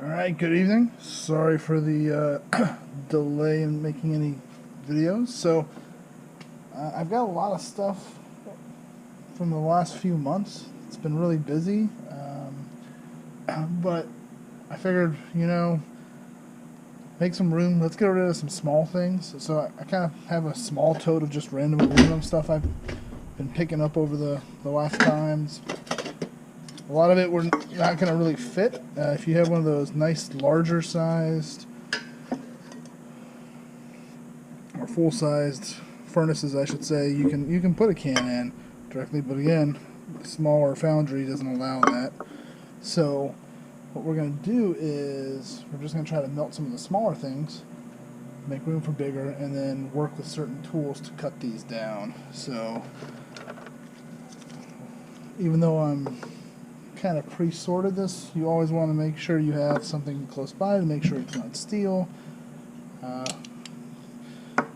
Alright, good evening. Sorry for the delay in making any videos. So, I've got a lot of stuff from the last few months. It's been really busy, but I figured, make some room. Let's get rid of some small things. So I kind of have a small tote of just random aluminum stuff I've been picking up over the last times. A lot of it we're not going to really fit. If you have one of those nice larger sized or full sized furnaces, I should say, you can put a can in directly, but again, the smaller foundry doesn't allow that. So what we're going to do is we're just going to try to melt some of the smaller things, make room for bigger, and then work with certain tools to cut these down. So even though I'm kind of pre-sorted this, you always want to make sure you have something close by to make sure it's not steel.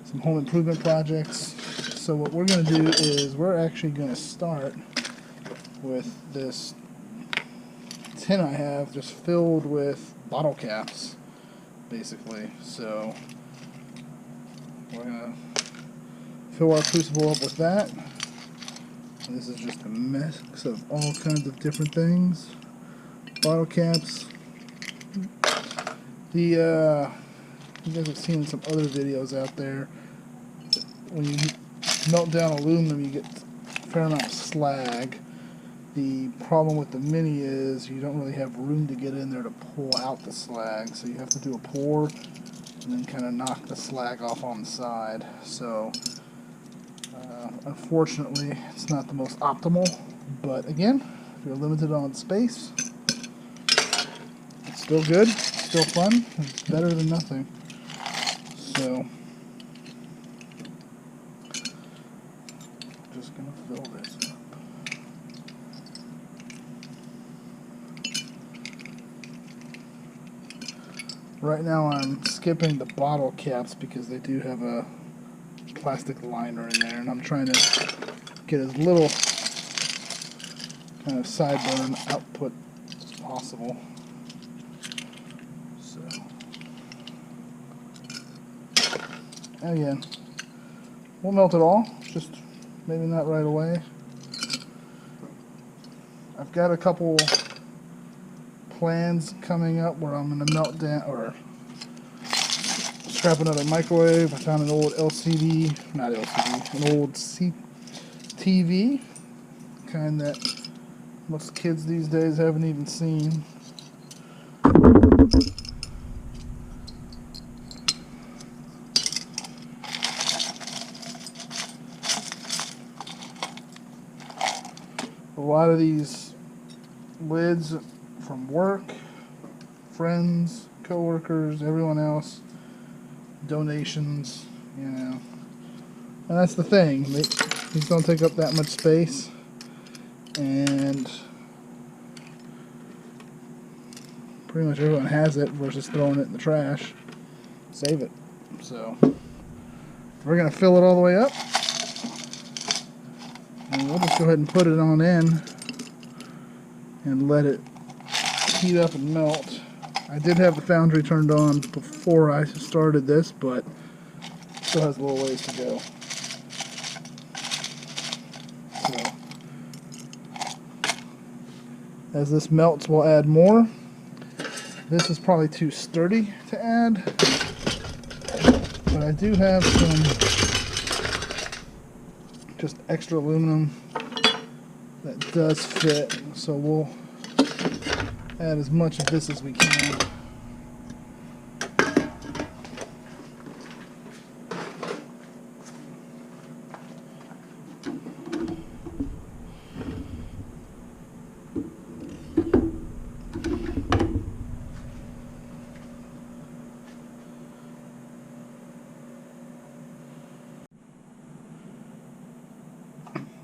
Some home improvement projects. So what we're going to do is we're actually going to start with this tin I have just filled with bottle caps, basically. So we're going to fill our crucible up with that. And this is just a mix of all kinds of different things. Bottle caps. You guys have seen some other videos out there. When you melt down aluminum, you get a fair amount of slag. The problem with the Mini is you don't really have room to get in there to pull out the slag, so you have to do a pour and then kind of knock the slag off on the side. So unfortunately, it's not the most optimal, but again, if you're limited on space, it's still good, it's still fun, it's better than nothing. So, just going to fill this up. Right now I'm skipping the bottle caps because they do have a plastic liner in there, and I'm trying to get as little kind of sideburn output as possible. So, again, we'll melt it all, just maybe not right away. I've got a couple plans coming up where I'm going to melt down or scrap another microwave. I found an old an old TV, kind that most kids these days haven't even seen. A lot of these lids from work, friends, co-workers, everyone else, donations, and that's the thing. These don't take up that much space, and pretty much everyone has it versus throwing it in the trash. Save it. So we're gonna fill it all the way up, and we'll just go ahead and put it on in and let it heat up and melt. I did have the foundry turned on before I started this, but still has a little ways to go. So, as this melts, we'll add more. This is probably too sturdy to add, but I do have some just extra aluminum that does fit, so we'll add as much of this as we can.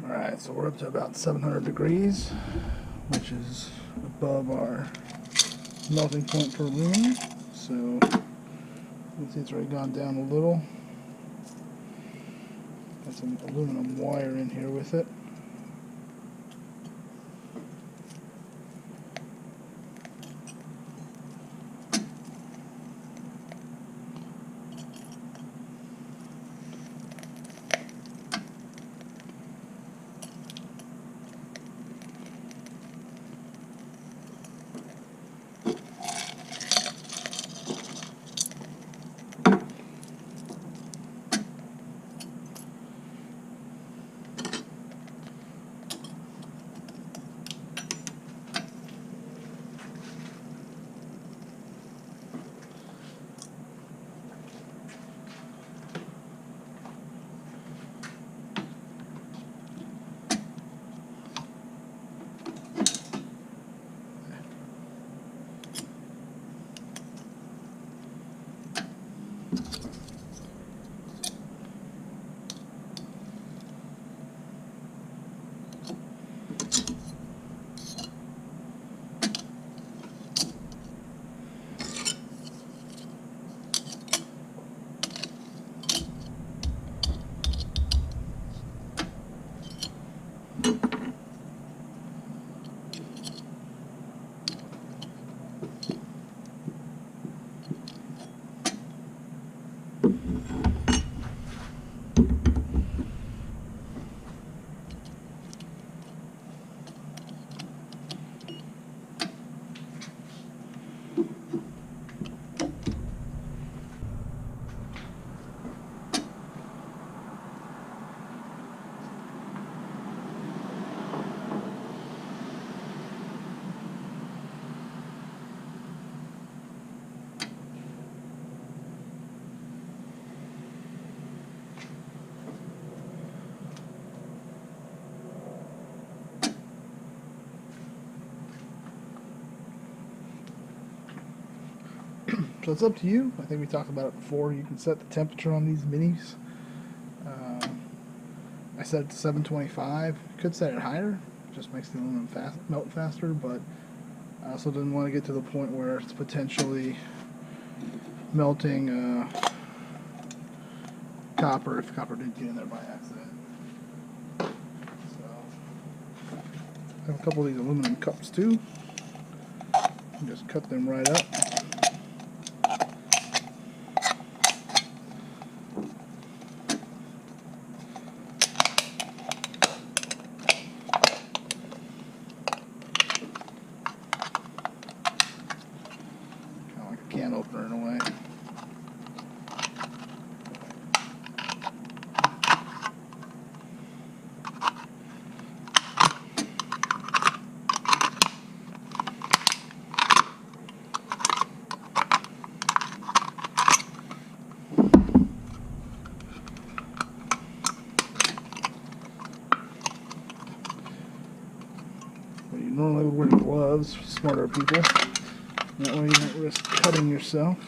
Alright, so we're up to about 700 degrees, which is above our melting point for aluminum. So you can see it's already gone down a little. Got some aluminum wire in here with it. So it's up to you. I think we talked about it before. You can set the temperature on these minis. I set it to 725. Could set it higher. Just makes the aluminum melt faster, but I also didn't want to get to the point where it's potentially melting copper if copper did get in there by accident. So I have a couple of these aluminum cups too. Just cut them right up. Kind of like a can opener in a way. You normally would wear gloves, smarter people. That way you don't risk cutting yourself.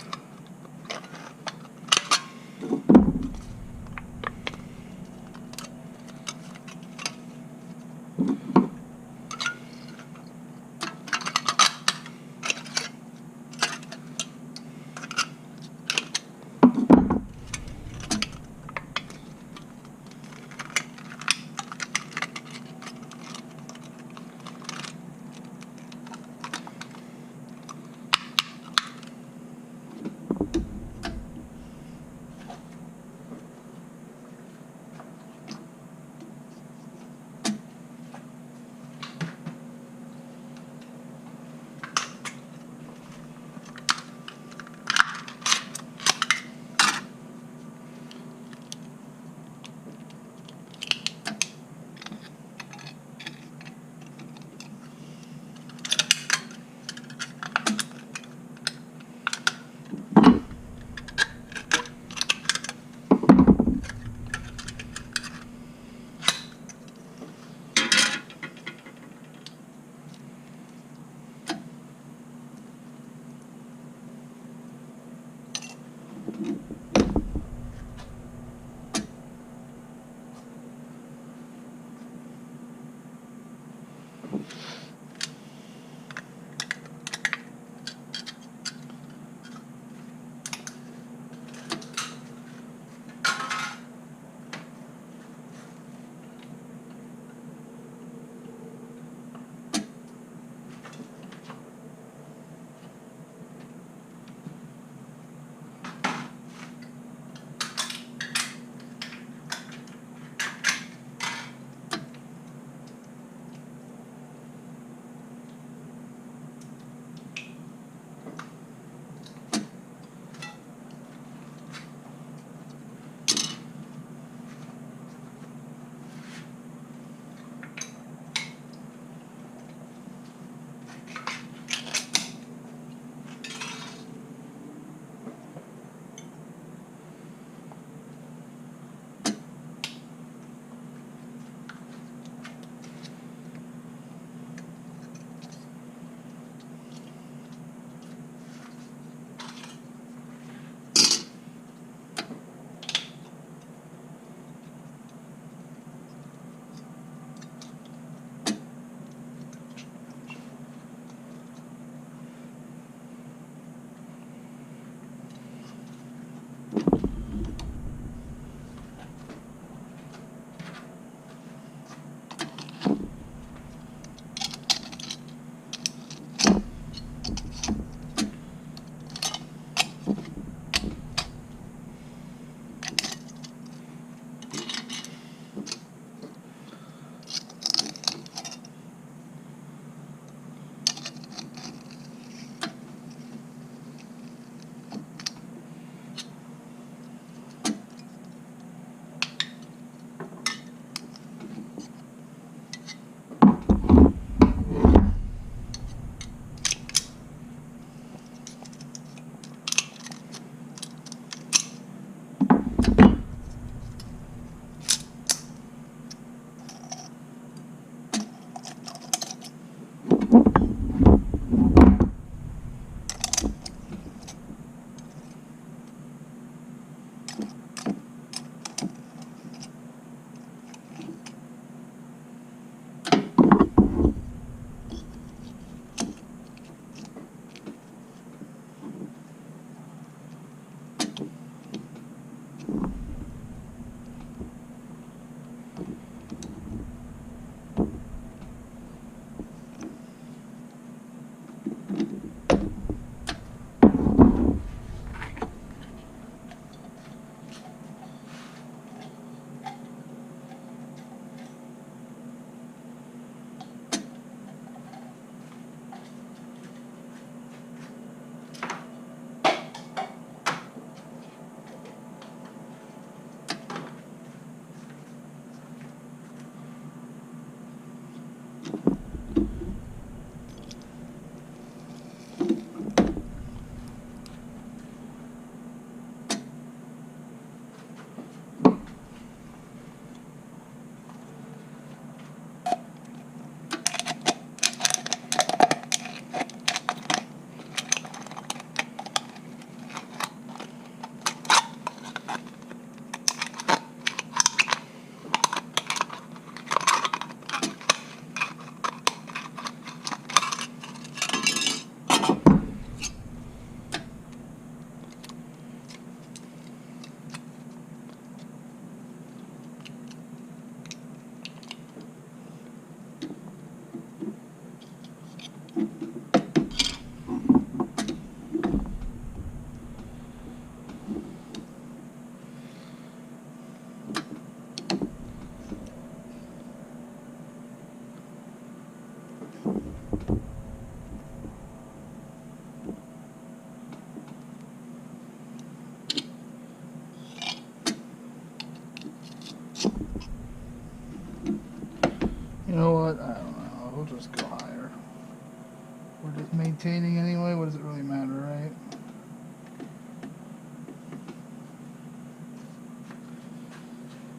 we're just maintaining anyway. What does it really matter, right?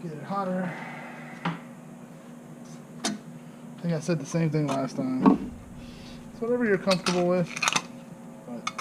Get it hotter. I think I said the same thing last time. It's whatever you're comfortable with. But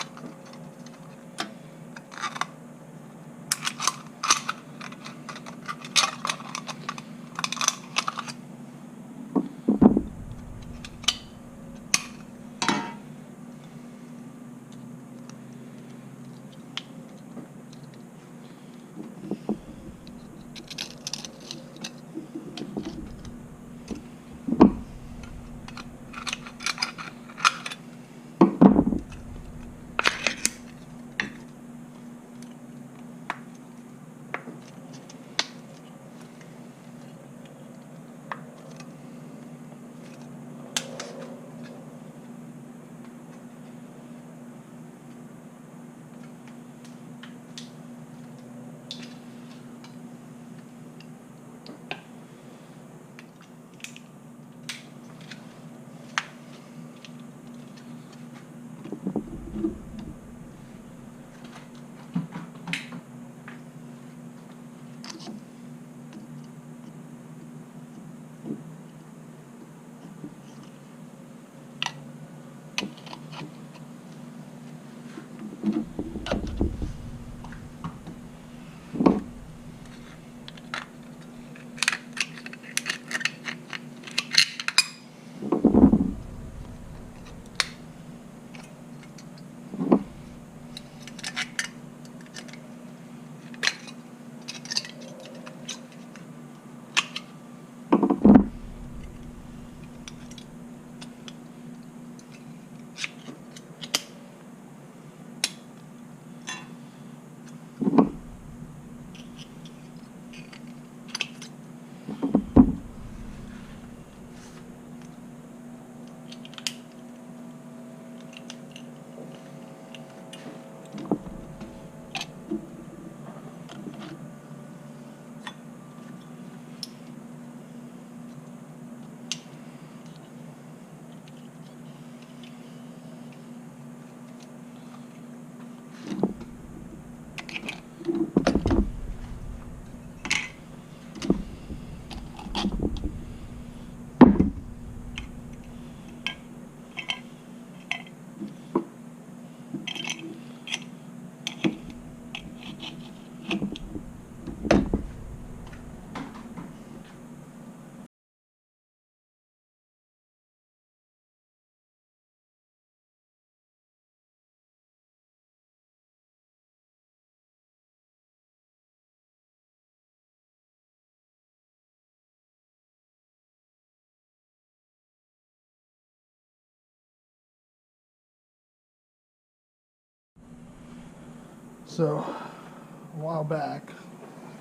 so, a while back,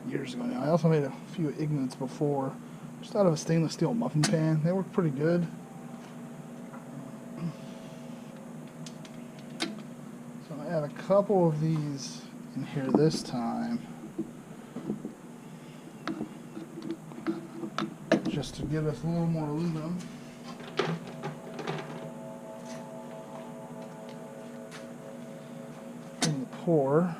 years ago now, I also made a few Ignats before, just out of a stainless steel muffin pan. They work pretty good. So I add a couple of these in here this time, just to give us a little more aluminum. In the pour.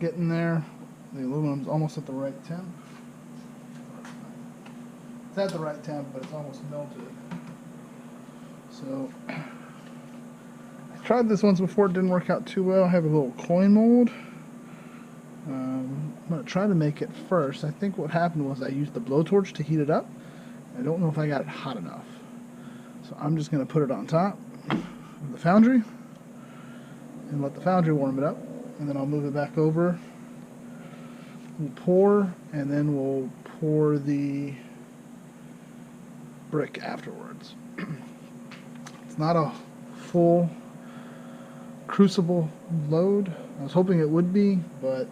getting there. The aluminum's almost at the right temp. It's at the right temp, but it's almost melted. So I tried this once before, it didn't work out too well. I have a little coin mold. I'm going to try to make it first. I think what happened was I used the blowtorch to heat it up. I don't know if I got it hot enough. So I'm just going to put it on top of the foundry and let the foundry warm it up. And then I'll move it back over. We'll pour, and then we'll pour the brick afterwards. It's not a full crucible load. I was hoping it would be, but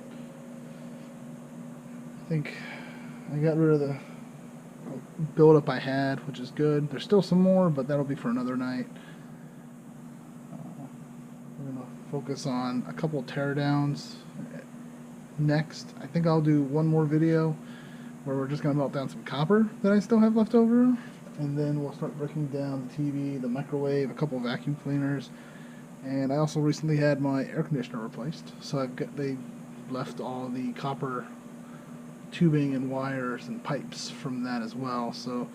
I think I got rid of the buildup I had, which is good. There's still some more, but that'll be for another night. We're going to focus on a couple teardowns next. I think I'll do one more video where we're just going to melt down some copper that I still have left over, and then we'll start breaking down the TV, the microwave, a couple of vacuum cleaners, and I also recently had my air conditioner replaced, so they left all the copper tubing and wires and pipes from that as well, so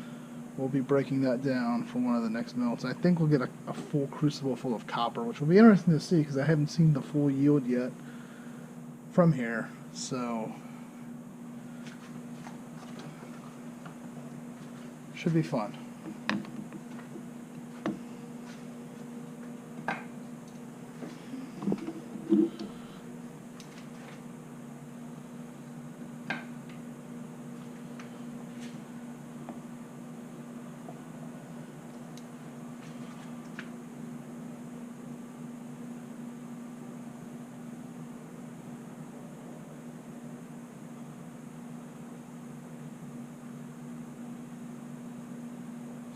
we'll be breaking that down for one of the next melts. I think we'll get a full crucible full of copper, which will be interesting to see because I haven't seen the full yield yet from here, so should be fun.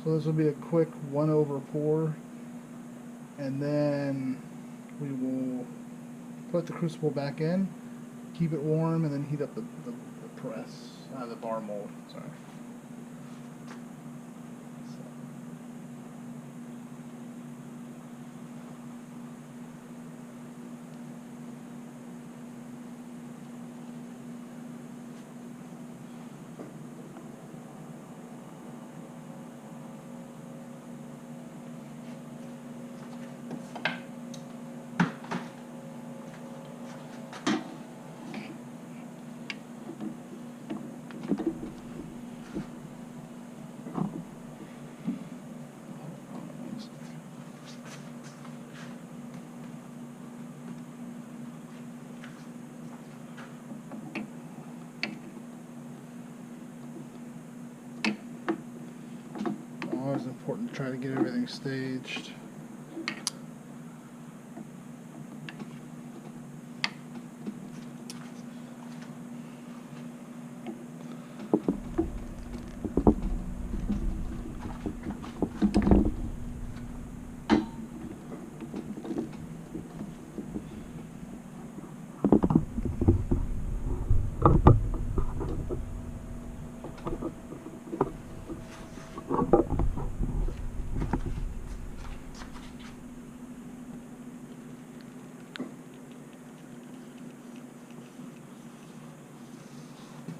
So this will be a quick 1/over pour, and then we will put the crucible back in, keep it warm, and then heat up the press, the bar mold, sorry. Always important to try to get everything staged.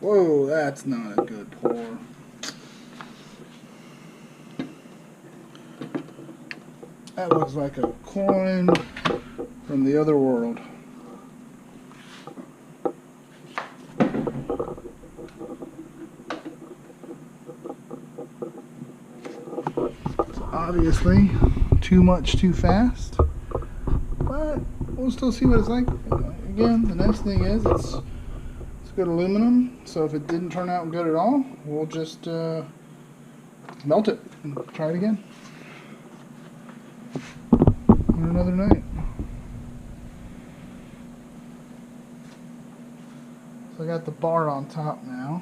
Whoa, that's not a good pour. That looks like a coin from the other world. It's obviously too much too fast, but we'll still see what it's like. Again, the nice thing is it's good aluminum, so if it didn't turn out good at all, we'll just melt it and try it again on another night. So I got the bar on top now.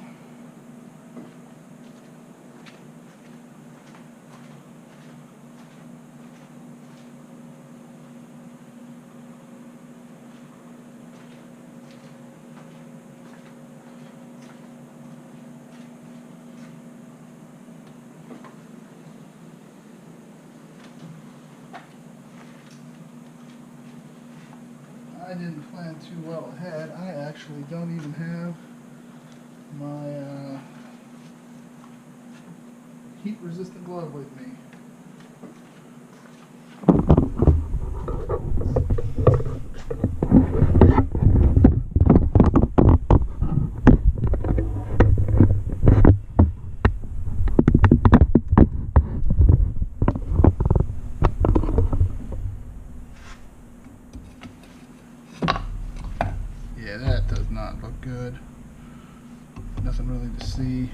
I didn't plan too well ahead, I actually don't even have my heat-resistant glove with me. Yeah, that does not look good. Nothing really to see.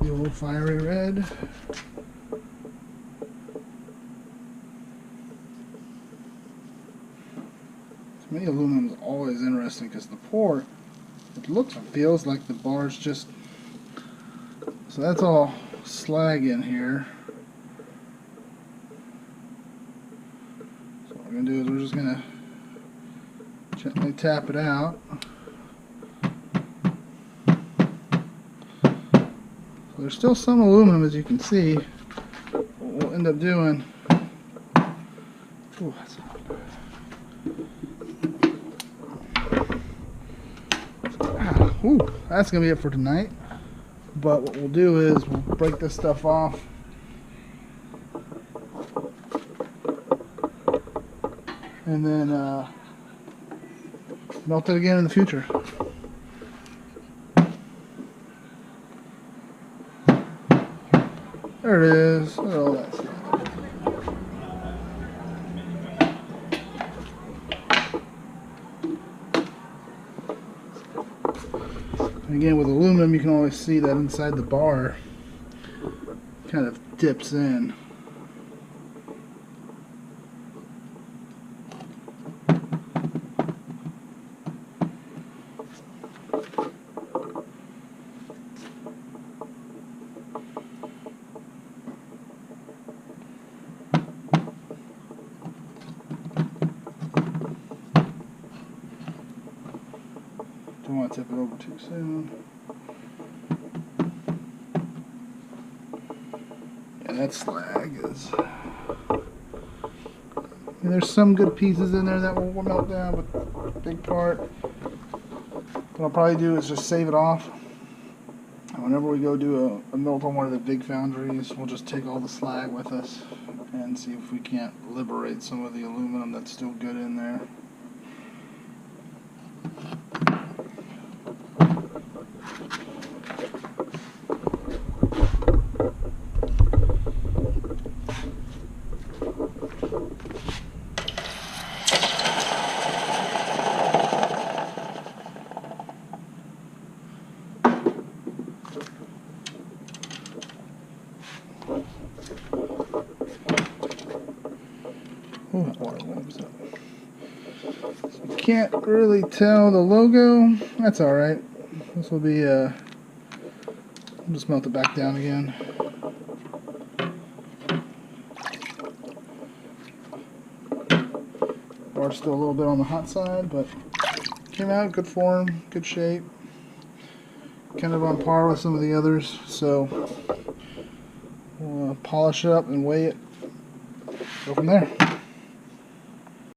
The old fiery red. To me, aluminum is always interesting because the pour, it looks and feels like the bar's just, so that's all slag in here. So what we're going to do is we're just going to gently tap it out. So there's still some aluminum, as you can see. What we'll end up doing, ooh, that's hot. Ooh, that's going to be it for tonight. But what we'll do is we'll break this stuff off. And then melt it again in the future. There it is. Look at all that stuff. And again, with aluminum, you can always see that inside the bar kind of dips in. Don't want to tip it over too soon. Yeah, that slag is... And there's some good pieces in there that will melt down, but the big part, what I'll probably do is just save it off. And whenever we go do a melt on one of the big foundries, we'll just take all the slag with us and see if we can't liberate some of the aluminum that's still good in there. Ooh, that water warms up. So you can't really tell the logo. That's alright. This will be, I'll just melt it back down again. Bar's still a little bit on the hot side, but came out good form, good shape. Kind of on par with some of the others, so we'll polish it up and weigh it. Go from there.